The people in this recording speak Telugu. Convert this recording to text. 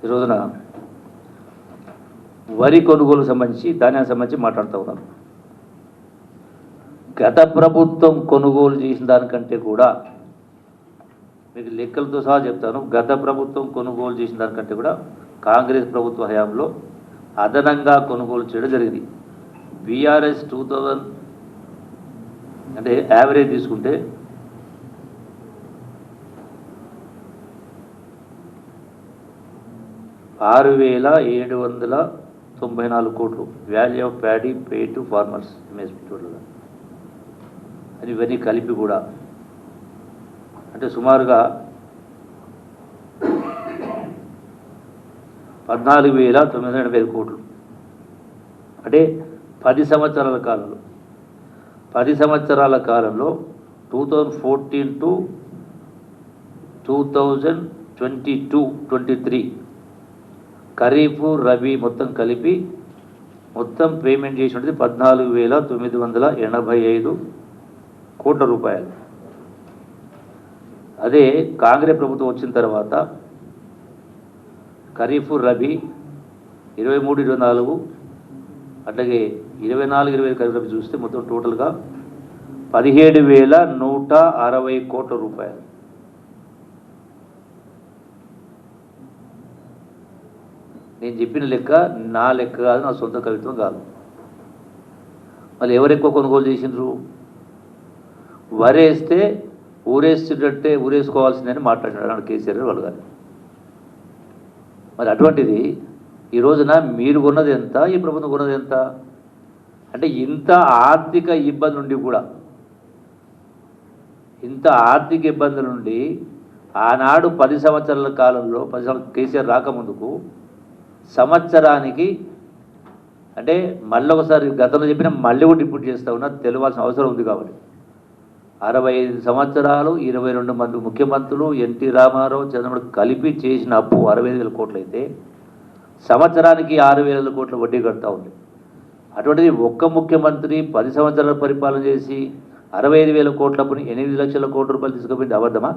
ఈ రోజున వరి కొనుగోలు సంబంధించి ధాన్యానికి సంబంధించి మాట్లాడుతూ ఉన్నాను. గత ప్రభుత్వం కొనుగోలు చేసిన దానికంటే కూడా మీకు లెక్కలతో సహా చెప్తాను. గత ప్రభుత్వం కొనుగోలు చేసిన దానికంటే కూడా కాంగ్రెస్ ప్రభుత్వ హయాంలో అదనంగా కొనుగోలు చేయడం జరిగింది. బీఆర్ఎస్ 2000 అంటే యావరేజ్ తీసుకుంటే ₹6,794 కోట్లు value of paddy pay to farmers MSP టోటల్గా. అది ఇవన్నీ కలిపి కూడా అంటే సుమారుగా 14,980 కోట్లు. అంటే 10 సంవత్సరాల కాలంలో 2014 టు 2022-23 ఖరీఫ్ రబీ మొత్తం కలిపి మొత్తం పేమెంట్ చేసి ఉంటుంది 14,985 కోట్ల రూపాయలు. అదే కాంగ్రెస్ ప్రభుత్వం వచ్చిన తర్వాత ఖరీఫ్ రబీ 23-24 అట్లాగే 24-25 ఖరీఫ్ రబీ చూస్తే మొత్తం టోటల్గా 17,160 కోట్ల రూపాయలు. నేను చెప్పిన లెక్క నా లెక్క కాదు, నా సొంత కవిత్వం కాదు. మళ్ళీ ఎవరు ఎక్కువ కొనుగోలు చేసినారు? వరేస్తే ఊరేస్తుంటే ఊరేసుకోవాల్సిందని మాట్లాడినాడు కేసీఆర్ వాళ్ళు గారు. మరి అటువంటిది ఈ రోజున మీరు కొన్నది ఎంత, ఈ ప్రభుత్వం కొన్నది ఎంత? అంటే ఇంత ఆర్థిక ఇబ్బంది నుండి కూడా ఇంత ఆర్థిక ఇబ్బందుల నుండి ఆనాడు 10 సంవత్సరాల కాలంలో 10 సంవత్సరాలు కేసీఆర్ రాకముందుకు సంవత్సరానికి అంటే మళ్ళీ ఒకసారి గతంలో చెప్పిన మళ్ళీ కూడా రిపీట్ చేస్తూ ఉన్నా, తెలియాల్సిన అవసరం ఉంది కాబట్టి 65 సంవత్సరాలు 22 మంది ముఖ్యమంత్రులు ఎన్టీ రామారావు చంద్రబాబు కలిపి చేసిన అప్పు 65,000 కోట్లు అయితే సంవత్సరానికి 6,000 కోట్ల వడ్డీ కడతా ఉంది. అటువంటిది ఒక్క ముఖ్యమంత్రి 10 సంవత్సరాల పరిపాలన చేసి 65,000 కోట్ల అప్పుని 8 లక్షల కోట్ల రూపాయలు తీసుకుపోయింది అబద్ధమా?